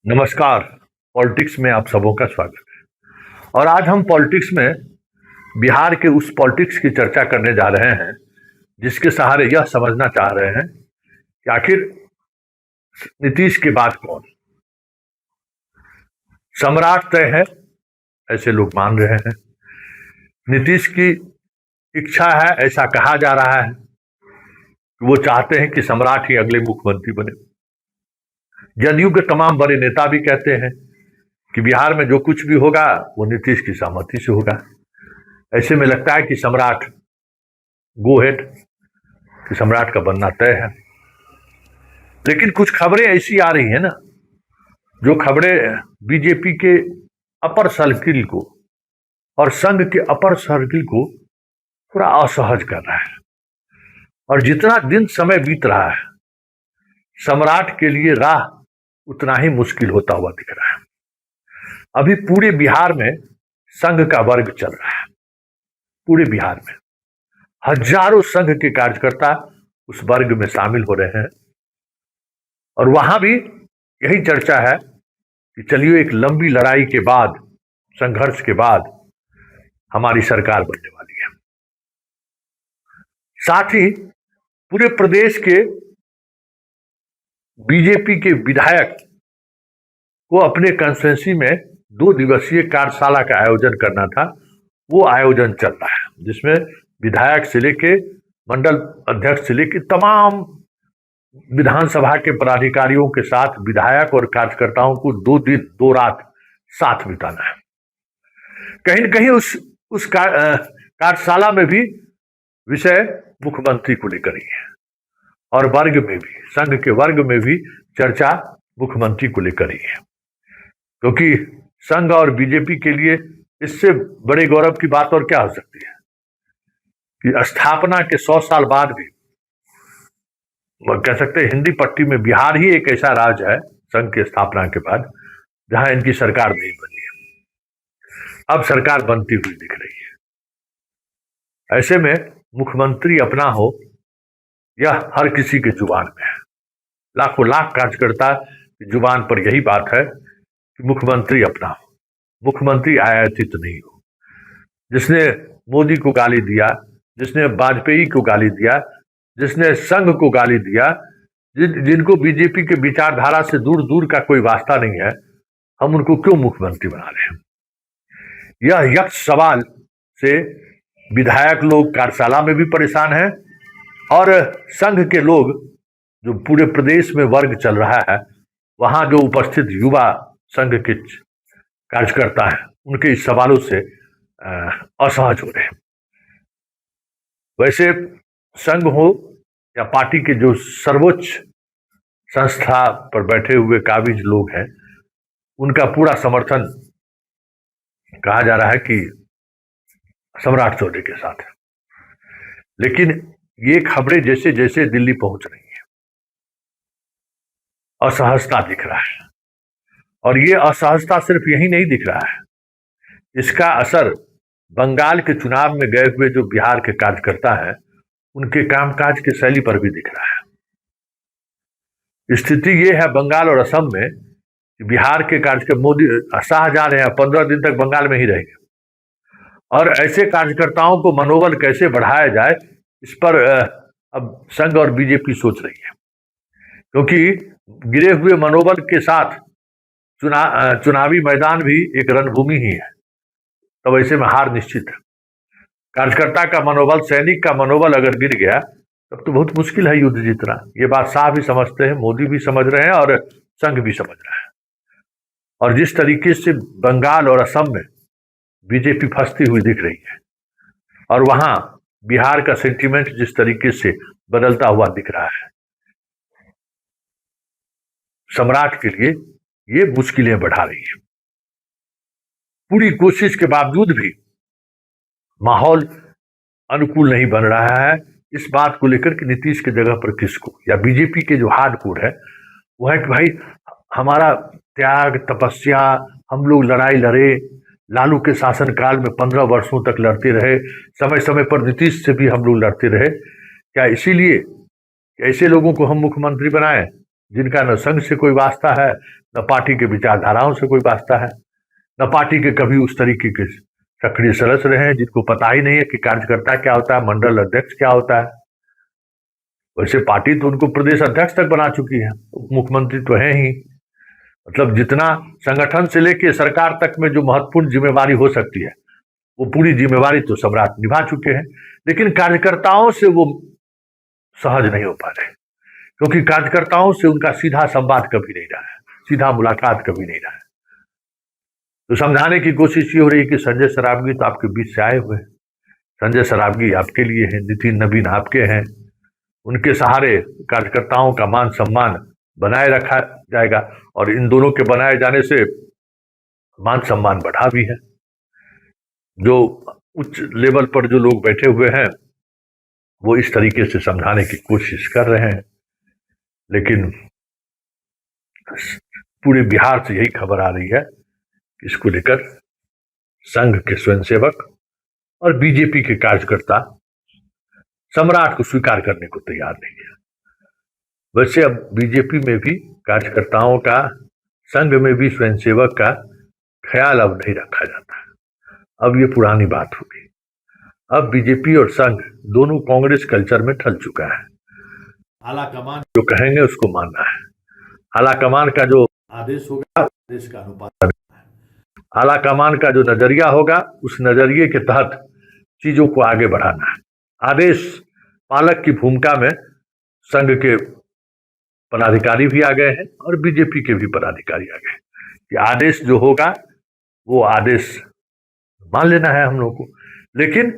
नमस्कार। पॉलिटिक्स में आप सबों का स्वागत है। और आज हम पॉलिटिक्स में बिहार के उस पॉलिटिक्स की चर्चा करने जा रहे हैं जिसके सहारे यह समझना चाह रहे हैं कि आखिर नीतीश के बाद कौन सम्राट तय है, ऐसे लोग मान रहे हैं। नीतीश की इच्छा है, ऐसा कहा जा रहा है कि वो चाहते हैं कि सम्राट ही अगले मुख्यमंत्री बने। जदयू के तमाम बड़े नेता भी कहते हैं कि बिहार में जो कुछ भी होगा वो नीतीश की सहमति से होगा। ऐसे में लगता है कि सम्राट गो हेड, कि सम्राट का बनना तय है। लेकिन कुछ खबरें ऐसी आ रही है ना, जो खबरें बीजेपी के अपर सर्किल को और संघ के अपर सर्किल को थोड़ा असहज कर रहा है। और जितना दिन समय बीत रहा है, सम्राट के लिए राह उतना ही मुश्किल होता हुआ दिख रहा है। अभी पूरे बिहार में संघ का वर्ग चल रहा है। पूरे बिहार में हजारों संघ के कार्यकर्ता उस वर्ग में शामिल हो रहे हैं। और वहां भी यही चर्चा है कि चलिए एक लंबी लड़ाई के बाद, संघर्ष के बाद हमारी सरकार बनने वाली है। साथ ही पूरे प्रदेश के बीजेपी के विधायक को अपने कंस्टिट्यूंसी में 2 दिवसीय कार्यशाला का आयोजन करना था। वो आयोजन चल रहा है, जिसमें विधायक से लेके मंडल अध्यक्ष से लेके तमाम विधानसभा के पदाधिकारियों के साथ विधायक और कार्यकर्ताओं को 2 दिन 2 रात साथ बिताना है। कहीं न कहीं उस कार्यशाला में भी विषय मुख्यमंत्री को लेकर ही है। और वर्ग में भी, संघ के वर्ग में भी चर्चा मुख्यमंत्री को लेकर ही है। क्योंकि संघ और बीजेपी के लिए इससे बड़े गौरव की बात और क्या हो सकती है कि स्थापना के 100 साल बाद भी, कह सकते हैं हिंदी पट्टी में बिहार ही एक ऐसा राज्य है संघ की स्थापना के बाद जहां इनकी सरकार नहीं बनी है। अब सरकार बनती हुई दिख रही है। ऐसे में मुख्यमंत्री अपना हो, यह हर किसी के जुबान में है। लाखों लाख कार्यकर्ता की जुबान पर यही बात है कि मुख्यमंत्री अपना हो, मुख्यमंत्री आयातित नहीं हो। जिसने मोदी को गाली दिया, जिसने वाजपेयी को गाली दिया, जिसने संघ को गाली दिया, जिनको बीजेपी के विचारधारा से दूर दूर का कोई वास्ता नहीं है, हम उनको क्यों मुख्यमंत्री बना रहे हैं? यह यक्ष सवाल से विधायक लोग कार्यशाला में भी परेशान हैं और संघ के लोग, जो पूरे प्रदेश में वर्ग चल रहा है, वहां जो उपस्थित युवा संघ के कार्यकर्ता हैं, उनके इस सवालों से असहज हो रहे हैं। वैसे संघ हो या पार्टी के जो सर्वोच्च संस्था पर बैठे हुए काबिज लोग हैं, उनका पूरा समर्थन कहा जा रहा है कि सम्राट चौधरी के साथ है। लेकिन ये खबरें जैसे जैसे दिल्ली पहुंच रही हैं, असहजता दिख रहा है। और ये असहजता सिर्फ यही नहीं दिख रहा है, इसका असर बंगाल के चुनाव में गए हुए जो बिहार के कार्यकर्ता हैं, उनके कामकाज की शैली पर भी दिख रहा है। स्थिति ये है बंगाल और असम में कि बिहार के कार्यकर्ता, मोदी शाह जा रहे हैं, 15 दिन तक बंगाल में ही रहेंगे। और ऐसे कार्यकर्ताओं को मनोबल कैसे बढ़ाया जाए, इस पर अब संघ और बीजेपी सोच रही है। क्योंकि गिरे हुए मनोबल के साथ चुनावी मैदान भी एक रणभूमि ही है, तो ऐसे में हार निश्चित है। कार्यकर्ता का मनोबल, सैनिक का मनोबल अगर गिर गया तब तो बहुत मुश्किल है युद्ध जीतना। ये बात शाह भी समझते हैं, मोदी भी समझ रहे हैं और संघ भी समझ रहा है। और जिस तरीके से बंगाल और असम में बीजेपी फंसती हुई दिख रही है, और वहां बिहार का सेंटीमेंट जिस तरीके से बदलता हुआ दिख रहा है, सम्राट के लिए ये मुश्किलें बढ़ा रही है। पूरी कोशिश के बावजूद भी माहौल अनुकूल नहीं बन रहा है इस बात को लेकर कि नीतीश की जगह पर किसको, या बीजेपी के जो हार्डकोर है वो है कि भाई हमारा त्याग, तपस्या, हम लोग लड़ाई लड़े, लालू के शासनकाल में 15 वर्षों तक लड़ते रहे, समय समय पर नीतीश से भी हम लोग लड़ते रहे, क्या इसीलिए ऐसे लोगों को हम मुख्यमंत्री बनाएं जिनका न संघ से कोई वास्ता है, न पार्टी के विचारधाराओं से कोई वास्ता है, न पार्टी के कभी उस तरीके के सक्रिय सदस्य रहे हैं, जिनको पता ही नहीं है कि कार्यकर्ता क्या होता है, मंडल अध्यक्ष क्या होता है। वैसे पार्टी तो उनको प्रदेश अध्यक्ष तक बना चुकी है, उप मुख्यमंत्री तो है ही। मतलब जितना संगठन से लेके सरकार तक में जो महत्वपूर्ण जिम्मेवारी हो सकती है, वो पूरी जिम्मेवारी तो सम्राट निभा चुके हैं। लेकिन कार्यकर्ताओं से वो सहज नहीं हो पा रहे, क्योंकि कार्यकर्ताओं से उनका सीधा संवाद कभी नहीं रहा है, सीधा मुलाकात कभी नहीं रहा है। तो समझाने की कोशिश ये हो रही है कि संजय सरावगी तो आपके बीच से आए हुए हैं, संजय सरावगी आपके लिए हैं, नितिन नवीन आपके हैं, उनके सहारे कार्यकर्ताओं का मान सम्मान बनाए रखा जाएगा, और इन दोनों के बनाए जाने से मान सम्मान बढ़ा भी है। जो उच्च लेवल पर जो लोग बैठे हुए हैं वो इस तरीके से समझाने की कोशिश कर रहे हैं, लेकिन पूरे बिहार से यही खबर आ रही है कि इसको लेकर संघ के स्वयंसेवक और बीजेपी के कार्यकर्ता सम्राट को स्वीकार करने को तैयार नहीं है। वैसे अब बीजेपी में भी कार्यकर्ताओं का, संघ में भी स्वयंसेवक का ख्याल अब नहीं रखा जाता है। अब ये पुरानी बात होगी। अब बीजेपी और संघ दोनों कांग्रेस कल्चर में ढल चुका है। आला कमान जो कहेंगे उसको मानना है, आला कमान का जो आदेश होगा आदेश का अनुपालन करना है, आला कमान का जो नजरिया होगा उस नजरिए के तहत चीजों को आगे बढ़ाना है। आदेश पालक की भूमिका में संघ के पदाधिकारी भी आ गए हैं और बीजेपी के भी पदाधिकारी आ गए। कि आदेश जो होगा वो आदेश मान लेना है हम लोग को, लेकिन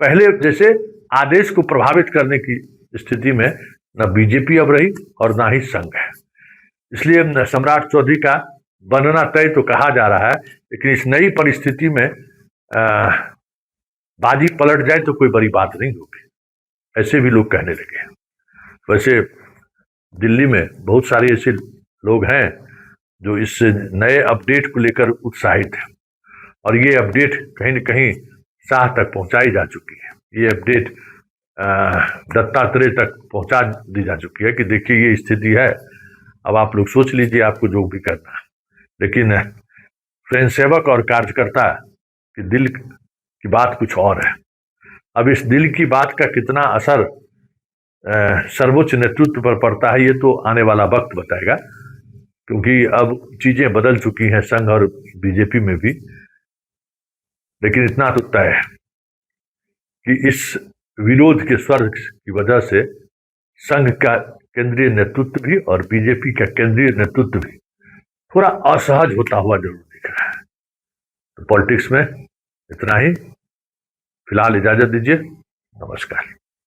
पहले जैसे आदेश को प्रभावित करने की स्थिति में न बीजेपी अब रही और ना ही संघ है। इसलिए सम्राट चौधरी का बनना तय तो कहा जा रहा है, लेकिन इस नई परिस्थिति में बाजी पलट जाए तो कोई बड़ी बात नहीं होगी, ऐसे भी लोग कहने लगे हैं। वैसे दिल्ली में बहुत सारे ऐसे लोग हैं जो इस नए अपडेट को लेकर उत्साहित हैं, और ये अपडेट कहीं न कहीं शाह तक पहुंचाई जा चुकी है। ये अपडेट दत्तात्रेय तक पहुंचा दी जा चुकी है कि देखिए ये स्थिति है, अब आप लोग सोच लीजिए आपको जो भी करना है। लेकिन स्वयंसेवक और कार्यकर्ता के दिल की बात कुछ और है। अब इस दिल की बात का कितना असर सर्वोच्च नेतृत्व पर पड़ता है ये तो आने वाला वक्त बताएगा, क्योंकि अब चीजें बदल चुकी हैं संघ और बीजेपी में भी। लेकिन इतना तो तय है कि इस विरोध के स्वर की वजह से संघ का केंद्रीय नेतृत्व भी और बीजेपी का केंद्रीय नेतृत्व भी थोड़ा असहज होता हुआ जरूर दिख रहा है। तो पॉलिटिक्स में इतना ही, फिलहाल इजाजत दीजिए, नमस्कार।